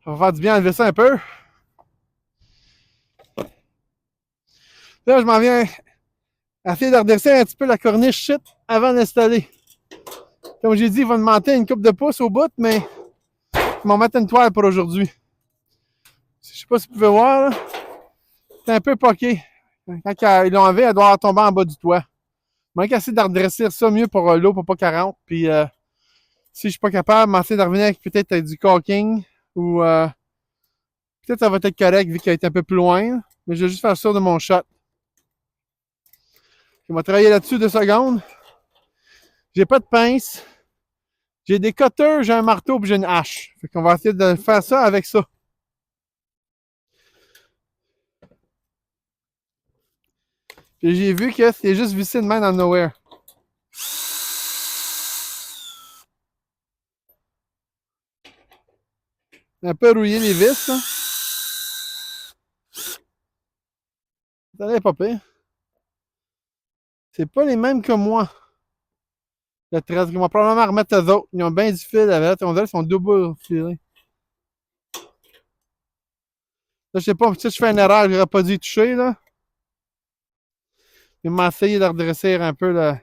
Ça va faire du bien enlever ça un peu. Là, je m'en viens essayer de redresser un petit peu la corniche shit avant d'installer. Comme j'ai dit, il va me manquer une coupe de pouces au bout, mais ils vont mettre une toile pour aujourd'hui. Je sais pas si vous pouvez voir, là. C'est un peu poqué. Quand ils l'ont enlevé, elle doit tomber en bas du toit. Je vais essayer de redresser ça mieux pour l'eau pour pas qu'elle rentre. Puis si je suis pas capable, je vais essayer de revenir avec peut-être du caulking ou peut-être ça va être correct vu qu'elle est un peu plus loin. Mais je vais juste faire ça de mon shot. Je vais travailler là-dessus 2 secondes. J'ai pas de pince. J'ai des cutters, j'ai un marteau puis j'ai une hache. Fait qu'on va essayer de faire ça avec ça. Puis j'ai vu que c'était juste vissé de main dans le nowhere. Un peu rouillé les vis, là. Ça n'est pas pire. C'est pas les mêmes que moi. Le 13, ils vont probablement remettre eux autres. Ils ont bien du fil avec. On dirait qu'ils sont double filés. Là, je sais pas, si je fais une erreur, j'aurais pas dû y toucher, là. Je vais essayer de redresser un peu, là.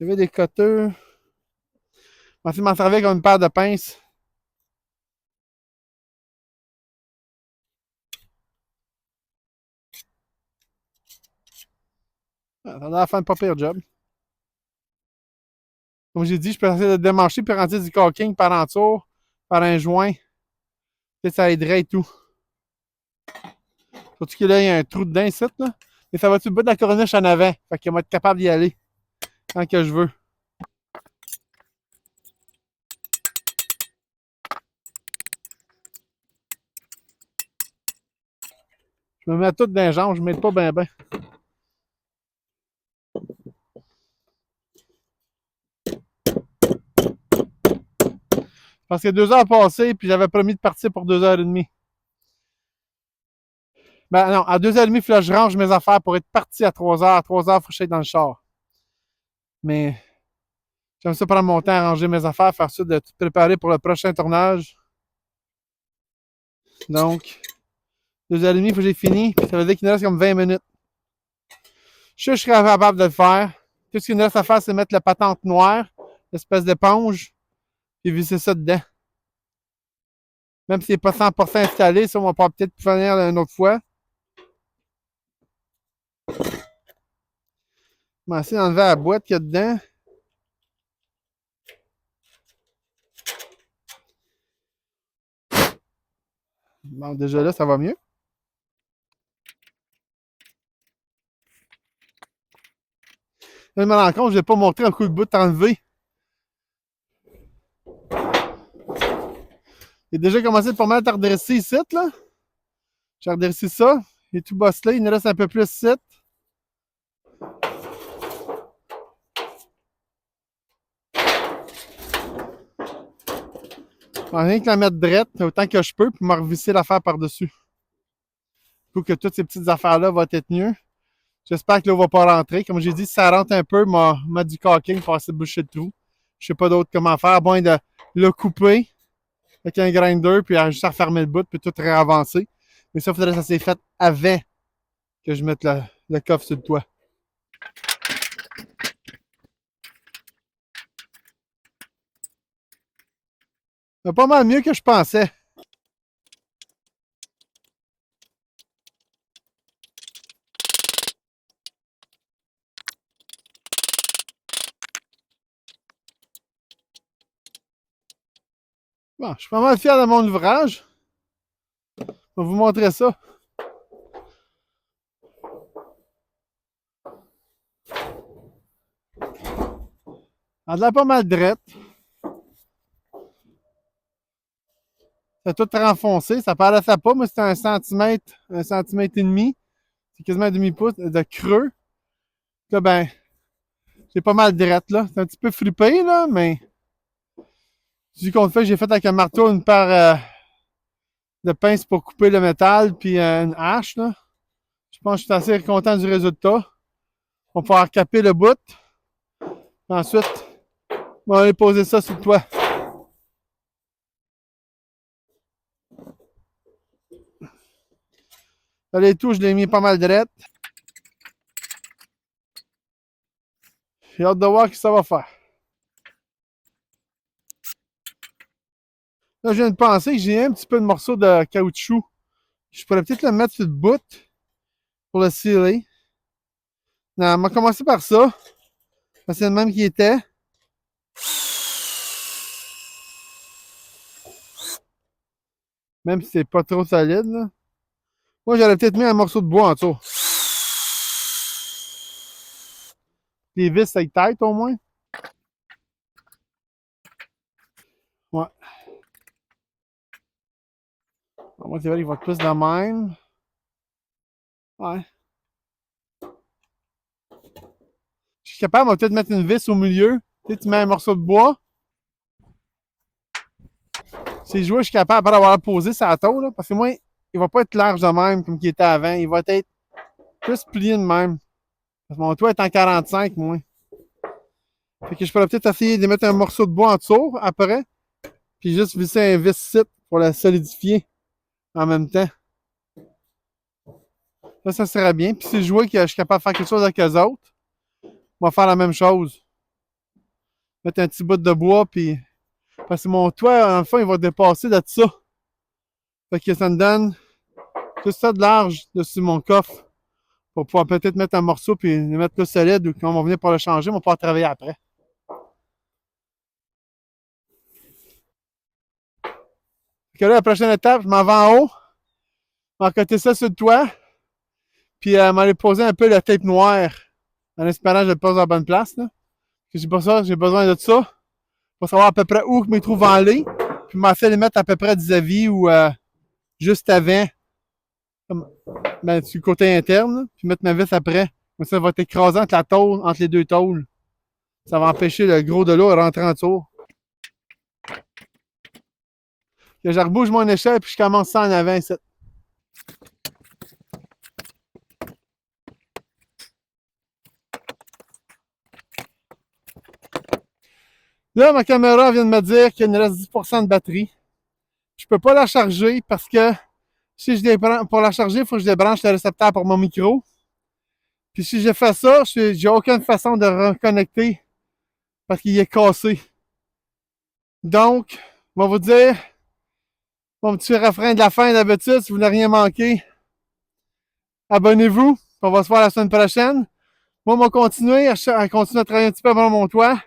J'avais des cutters. Je vais essayer de m'en servir comme une paire de pinces. Ça a l'air faire un pas pire job. Comme j'ai dit, je peux essayer de démancher puis rentrer du caulking par en dessous, par un joint. Peut-être ça aiderait et tout. Surtout que là, il y a un trou dedans ici, là. Mais ça va tout le bout de la corniche en avant. Fait qu'il va être capable d'y aller quand que je veux. Je me mets tout dans les jambes, je ne m'aide pas bien ben. Parce que 2 heures passées, puis j'avais promis de partir pour 2h30. Ben non, à 2h30, il faut que je range mes affaires pour être parti à 3h. À 3h, il faut que je sois dans le char. Mais j'aime ça prendre mon temps à ranger mes affaires, faire ça, de tout préparer pour le prochain tournage. Donc, 2h30, il faut que j'ai fini. Puis ça veut dire qu'il me reste comme 20 minutes. Je serais capable de le faire. Tout ce qu'il me reste à faire, c'est mettre la patente noire, l'espèce d'éponge, puis visser ça dedans. Même s'il n'est pas 100% installé, ça, on va peut-être finir une autre fois. Je vais essayer d'enlever la boîte qu'il y a dedans. Bon, déjà là, ça va mieux. Là, je me rends compte, je ne vais pas montrer un coup de bout enlevé. J'ai déjà commencé de pas mal à redresser ici, là. J'ai redressé ça. Et tout bosselé. Il nous reste un peu plus ici. Je vais rien que la mettre drette autant que je peux, puis me revisser l'affaire par-dessus. Il faut que toutes ces petites affaires-là vont être mieux. J'espère que l'eau ne va pas rentrer. Comme j'ai dit, si ça rentre un peu, mettre du caulking pour essayer de boucher le trou. Je ne sais pas d'autre comment faire, à moins de le couper avec un grinder, puis juste à refermer le bout, puis tout réavancer. Mais ça, il faudrait que ça s'est fait avant que je mette le coffre sur le toit. C'est pas mal mieux que je pensais. Bon, je suis pas mal fier de mon ouvrage. Je vais vous montrer ça. Elle a pas mal drette. Ça a tout renfoncé. Ça paraissait pas, mais c'était 1 cm, 1,5 cm. C'est quasiment un demi-pouce de creux. Là, ben, j'ai pas mal drette, là. C'est un petit peu fripé, là, mais vu qu'on le fait, j'ai fait avec un marteau une paire de pinces pour couper le métal, puis une hache, là. Je pense que je suis assez content du résultat. On va pouvoir caper le bout. Ensuite, on va aller poser ça sur le toit. Là, les touches, je l'ai mis pas mal drette. J'ai hâte de voir ce que ça va faire. Là, je viens de penser que j'ai un petit peu de morceau de caoutchouc. Je pourrais peut-être le mettre sur le bout pour le sceller. Non, on va commencer par ça. C'est le même qui était. Même si c'est pas trop solide, là. Moi, j'aurais peut-être mis un morceau de bois en dessous. Les vis avec tête, au moins. Ouais. Moi, c'est vrai qu'il va être plus de même. Ouais. Je suis capable, on va peut-être mettre une vis au milieu. Tu sais, tu mets un morceau de bois. Si je vois, je suis capable, après avoir posé sa tôle, là, parce que moi, il va pas être large de même comme il était avant. Il va être plus plié de même. Parce que mon toit est en 45, moi. Fait que je pourrais peut-être essayer de mettre un morceau de bois en dessous après. Puis juste visser un vis site pour la solidifier en même temps. Ça serait bien. Puis si je vois que je suis capable de faire quelque chose avec eux autres, on va faire la même chose. Mettre un petit bout de bois, puis. Parce que mon toit, enfin, il va dépasser de ça. Fait que ça me donne tout ça de large dessus mon coffre. Pour pouvoir peut-être mettre un morceau puis le mettre plus solide ou quand on va venir pour le changer, on va pouvoir travailler après. Fait que là, la prochaine étape, je m'en vais en haut, je vais côté ça sur le toit, puis m'aller poser un peu la tape noire en espérant que je le pose à la bonne place. Là. J'ai pas ça, j'ai besoin de ça pour savoir à peu près où je me trouve en lait, puis m'en les mettre à peu près vis-à-vis ou juste avant, comme, ben, sur le côté interne, là, puis mettre ma vis après. Comme ça va être écrasant entre la tôle, entre les deux tôles. Ça va empêcher le gros de l'eau de rentrer en dessous. Que je rebouge mon échelle puis je commence ça en avant ici. Là, ma caméra vient de me dire qu'il me reste 10% de batterie. Je peux pas la charger parce que si je débranche, pour la charger, il faut que je débranche le récepteur pour mon micro. Puis si je fais ça, j'ai aucune façon de reconnecter parce qu'il est cassé. Donc, on va vous dire mon petit refrain de la fin d'habitude, si vous n'avez rien manqué, abonnez-vous. On va se voir la semaine prochaine. Moi, on va continuer à continuer à travailler un petit peu avant mon toit.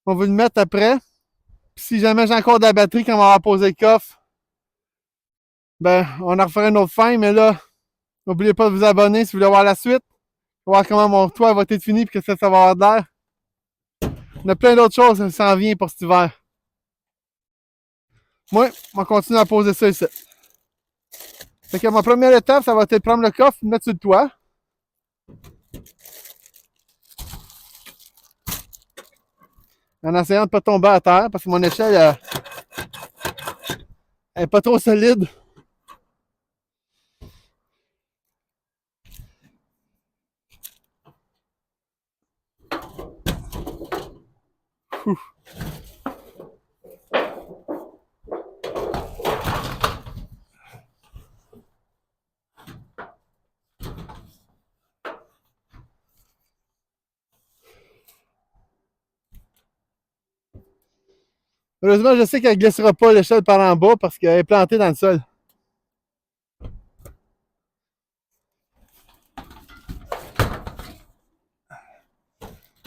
On va le mettre après. Puis si jamais j'ai encore de la batterie quand on va poser le coffre, ben, on en refera une autre fin, mais là, n'oubliez pas de vous abonner si vous voulez voir la suite. Pour voir comment mon toit va être fini et que ça va avoir de l'air. On a plein d'autres choses qui s'en viennent pour cet hiver. Moi, on va continuer à poser ça ici. Fait que ma première étape, ça va être de prendre le coffre et le mettre sur le toit. En essayant de ne pas tomber à terre parce que mon échelle elle est pas trop solide. Ouf. Heureusement, je sais qu'elle ne glissera pas l'échelle par en bas parce qu'elle est plantée dans le sol.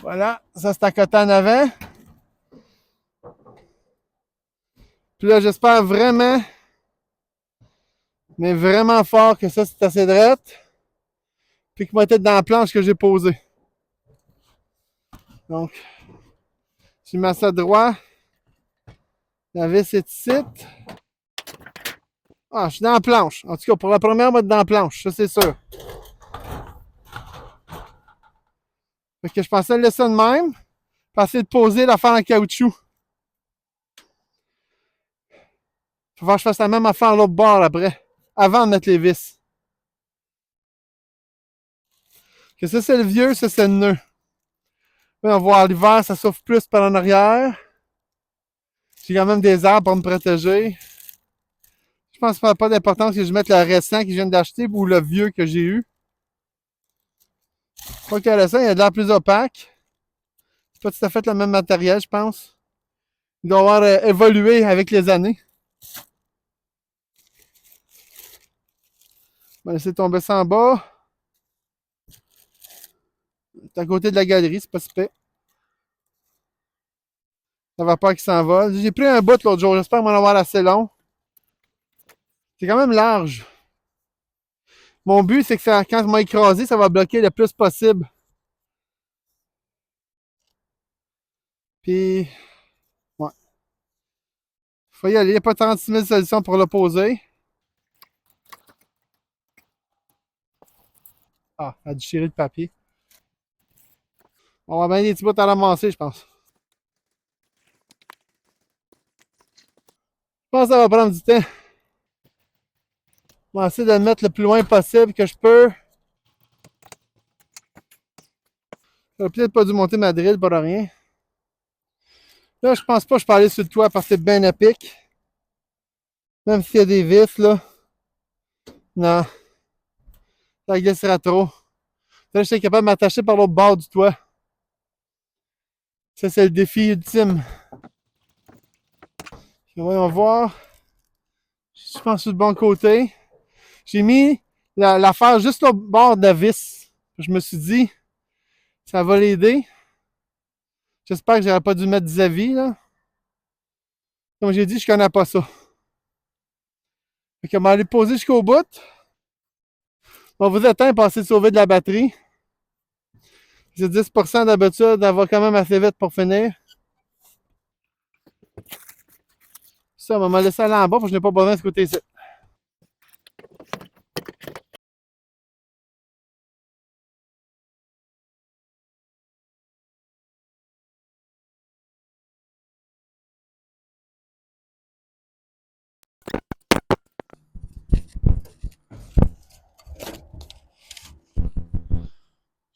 Voilà, ça c'est à côté en avant. Puis là, j'espère vraiment, mais vraiment fort que ça c'est assez droite. Puis qu'il va être dans la planche que j'ai posée. Donc, je mets ça droit. La vis est ici. Ah, je suis dans la planche. En tout cas, pour la première, on va être dans la planche, ça c'est sûr. Fait que je pensais le laisser de même. Passer de poser l'affaire en caoutchouc. Faut voir que je fasse la même affaire à l'autre bord après. Avant de mettre les vis. Que ça c'est le vieux, ça c'est le nœud. Là, on va voir l'hiver, ça souffle plus par en arrière. J'ai quand même des arbres pour me protéger. Je pense que ça n'a pas d'importance que je mette le récent que je viens d'acheter ou le vieux que j'ai eu. Je crois que le récent, il a de l'air plus opaque. C'est pas tout à fait le même matériel, je pense. Il doit avoir évolué avec les années. On va laisser tomber ça en bas. C'est à côté de la galerie, c'est pas super. Ça va pas qu'il s'envole. J'ai pris un bout l'autre jour, j'espère m'en avoir assez long. C'est quand même large. Mon but, c'est que ça, quand je m'ai écrasé, ça va bloquer le plus possible. Puis, ouais. Faut y aller. Il n'y a pas 36 000 solutions pour l'opposer. Ah, elle a déchiré le papier. On va bien des petits bouts à ramasser, je pense. Je pense que ça va prendre du temps. Je vais essayer de le mettre le plus loin possible que je peux. J'aurais peut-être pas dû monter ma drill pour rien. Là, je pense pas que je peux aller sur le toit parce que c'est bien à pic. Même s'il y a des vis, là. Non, ça glissera trop. Là, je suis capable de m'attacher par l'autre bord du toit. Ça, c'est le défi ultime. Voyons voir. Je pense sur le bon côté. J'ai mis l'affaire juste au bord de la vis. Je me suis dit, ça va l'aider. J'espère que j'aurais pas dû mettre vis-à-vis, là. Comme j'ai dit, je connais pas ça. Fait qu'on va aller poser jusqu'au bout. On va vous attendre pour essayer de sauver de la batterie. C'est 10% d'habitude, elle va quand même assez vite pour finir. Ça, on va me laisser aller en bas parce que je n'ai pas besoin de ce côté-ci.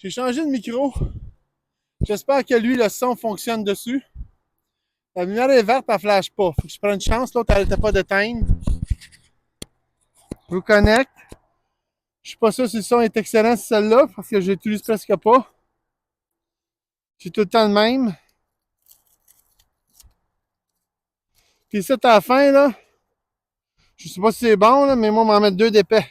J'ai changé de micro. J'espère que lui, le son fonctionne dessus. La lumière est verte, elle flash pas. Faut que je prenne une chance, l'autre, elle n'arrêtait pas d'éteindre. Je vous connecte. Je suis pas sûr si le son est excellent, celle-là, parce que je l'utilise presque pas. C'est tout le temps le même. Puis ça, à la fin, là, je sais pas si c'est bon, là, mais moi, on m'en mettre deux d'épais.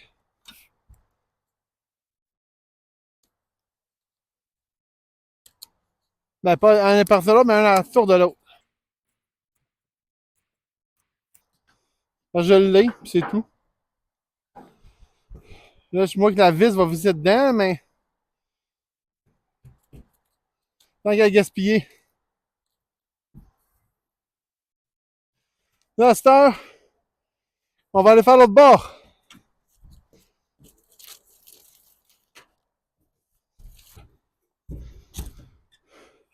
Ben, pas un est par là, mais un à la tour de l'autre. Je l'ai, c'est tout. Là, je vois que la vis va visser dedans, mais tant qu'à gaspiller. Là, à cette heure, on va aller faire l'autre bord.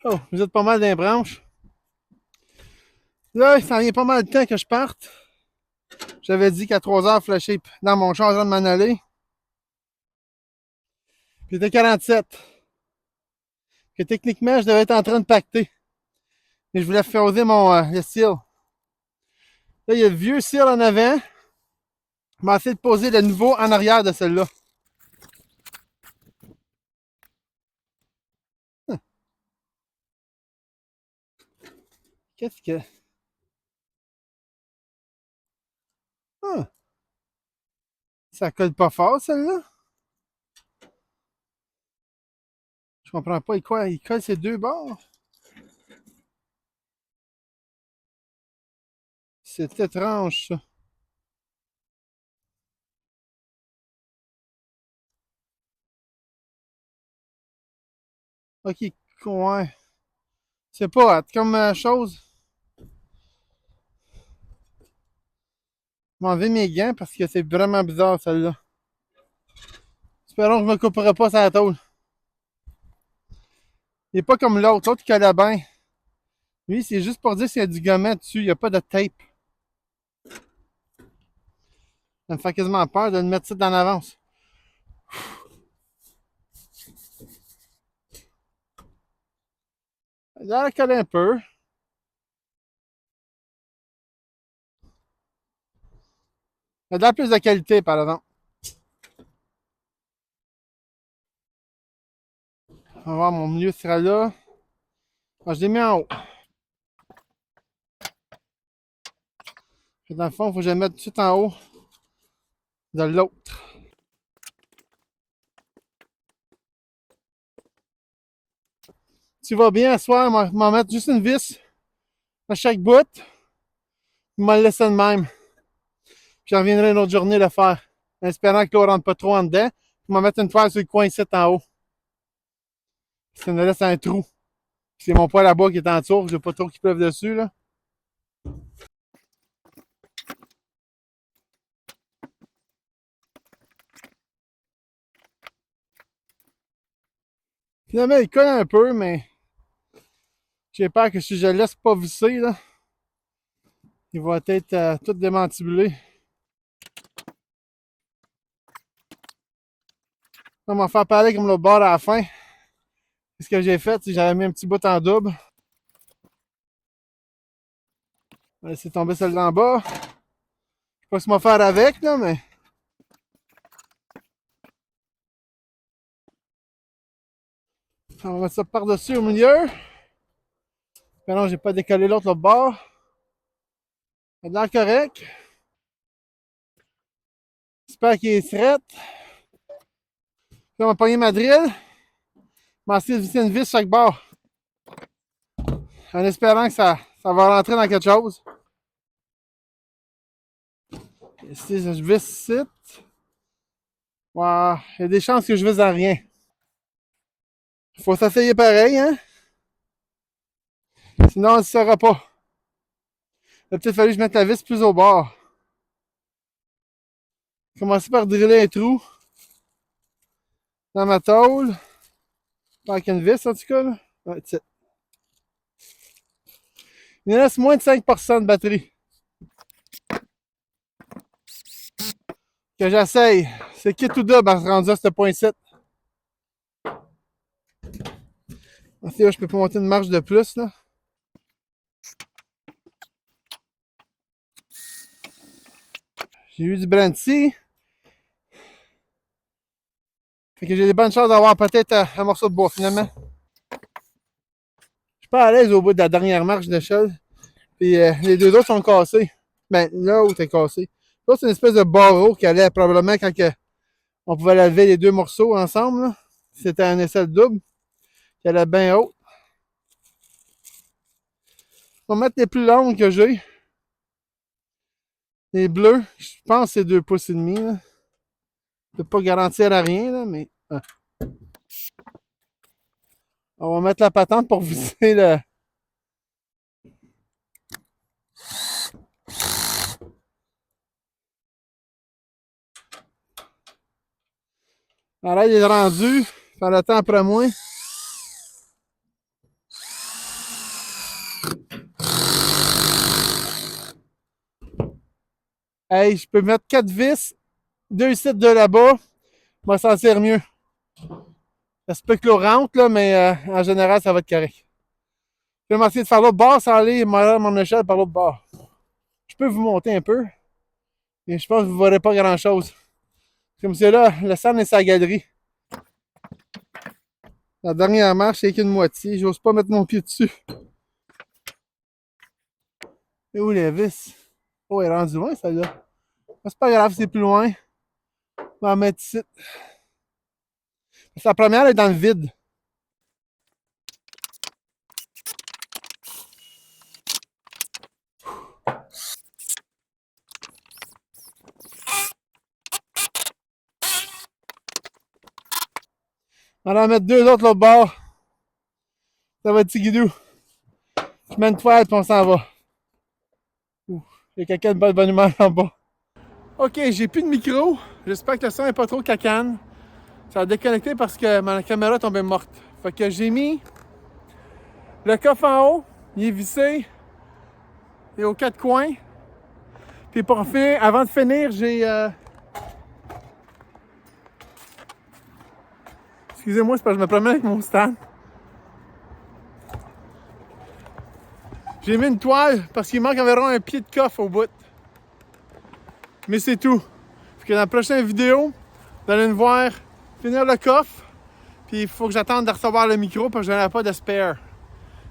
Oh, vous êtes pas mal dans les branches. Là, il s'en vient pas mal de temps que je parte. J'avais dit qu'à 3 heures, flashé dans mon char en train de m'en aller. Puis il était 47. Que techniquement, je devais être en train de pacter. Mais je voulais faire oser le seal. Là, il y a le vieux seal en avant. Je vais essayer de poser le nouveau en arrière de celle-là. Qu'est-ce que. Ah, ça colle pas fort, celle-là. Je comprends pas. Quoi? Il colle ces deux bords. C'est étrange, ça. Ok, ouais. C'est pas hâte comme chose. Je vais enlever mes gants parce que c'est vraiment bizarre, celle-là. Espérons que je me couperai pas sa tôle. Il n'est pas comme l'autre. L'autre, il collait bien. Lui, c'est juste pour dire s'il y a du gommette dessus. Il n'y a pas de tape. Ça me fait quasiment peur de le mettre ça dans l'avance. Il a collé un peu. Ça a de la plus de qualité, par exemple. On va voir, mon milieu sera là. Ah, je l'ai mis en haut. Et dans le fond, il faut que je le mette tout de suite en haut de l'autre. Tu vas bien, à soir, je vais m'en mettre juste une vis à chaque bout. Je vais le laisser de même. Puis j'en reviendrai une autre journée le faire. En espérant que l'eau ne rentre pas trop en dedans. Je vais mettre une toile sur le coin ici en haut. Ça me laisse un trou. C'est mon poêle à bois qui est en dessous. Je n'ai pas trop qu'il pleuve dessus, là. Finalement, il colle un peu, mais j'ai peur que si je le laisse pas visser, là, il va être tout démantibulé. On va faire parler comme le bord à la fin. Ce que j'ai fait, c'est que j'avais mis un petit bout en double. On va laisser tomber celle d'en bas. Je sais pas ce qu'on va faire avec, là, mais. On va mettre ça par-dessus au milieu. Mais non, j'ai pas décollé l'autre bord. Ça a l'air correct. J'espère qu'il est straight. Puis on va pogner ma drill. Je vais essayer de visser une vis chaque bord. En espérant que ça va rentrer dans quelque chose. Si je visse ici, wow, il y a des chances que je visse dans rien. Il faut s'essayer pareil, hein? Sinon, on ne saura pas. Il a peut-être fallu que je mette la vis plus au bord. Commencer par driller un trou dans ma tôle. Pas avec une vis, en tout cas. Là. Ouais, il reste moins de 5% de batterie. Que j'essaye. C'est kit ou double à se rendre à ce point-ci. Là, je peux pas monter une marche de plus, là. J'ai eu du brandy. Fait que j'ai des bonnes chances d'avoir peut-être un morceau de bois, finalement. Je suis pas à l'aise au bout de la dernière marche d'échelle. Puis les deux autres sont cassés. Ben, l'autre est cassé. Là, c'est une espèce de barreau qui allait probablement quand on pouvait lever les deux morceaux ensemble. C'était un aisselle double qui allait bien haut. On va mettre les plus longues que j'ai. Les bleus, je pense que c'est 2 pouces et demi. Là. Je peux pas garantir à rien, là, mais. Ah. On va mettre la patente pour visser le. Arrête, il est rendu. Faire le temps après moi. Hey, je peux mettre 4 vis, 2 ici, 2 là-bas. Je vais m'en sentir mieux. Ça se peut que l'eau rentre, là, mais en général, ça va être correct. Je vais essayer de faire l'autre bord sans aller mon échelle par l'autre bord. Je peux vous monter un peu, mais je pense que vous ne verrez pas grand-chose. Comme c'est là, le sand est sa galerie. La dernière marche, c'est qu'une moitié. J'ose pas mettre mon pied dessus. Et où les vis? Oh, elle est rendue loin, celle-là. C'est pas grave, c'est plus loin. On va en mettre ici. La première est dans le vide. On va en mettre 2 autres l'autre bord. Ça va être tigidou. Je mets une toile puis on s'en va. Il y a quelqu'un de bonne humeur en bas. Ok, j'ai plus de micro. J'espère que le son n'est pas trop cacane. Ça a déconnecté parce que ma caméra tombait morte. Fait que j'ai mis le coffre en haut. Il est vissé. Il est aux 4 coins. Puis pour finir, avant de finir, j'ai... Excusez-moi, c'est parce que je me promène avec mon stand. J'ai mis une toile parce qu'il manque environ un pied de coffre au bout. Mais c'est tout. Fait que dans la prochaine vidéo, vous allez me voir finir le coffre. Puis il faut que j'attende de recevoir le micro parce que je n'en ai pas de spare.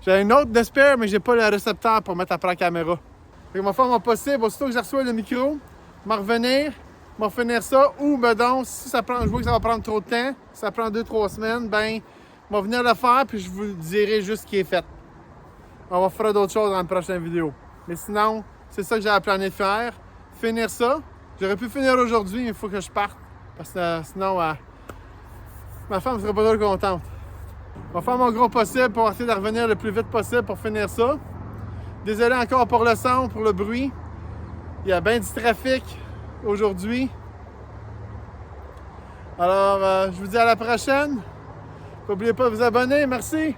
J'ai une autre de spare, mais j'ai pas le récepteur pour mettre après la caméra. Fait que je vais faire mon possible, aussitôt que je reçois le micro, m'en revenir, m'en finir ça, ou ben donc, si ça prend, je vois que ça va prendre trop de temps, si ça prend 2-3 semaines, ben, je vais venir le faire, puis je vous dirai juste ce qui est fait. On va faire d'autres choses dans la prochaine vidéo. Mais sinon, c'est ça que j'avais plané de faire, finir ça. J'aurais pu finir aujourd'hui, mais il faut que je parte, parce que sinon, ma femme ne serait pas trop contente. Je vais faire mon gros possible pour essayer de revenir le plus vite possible pour finir ça. Désolé encore pour le son, pour le bruit. Il y a bien du trafic aujourd'hui. Alors, je vous dis à la prochaine. N'oubliez pas de vous abonner. Merci.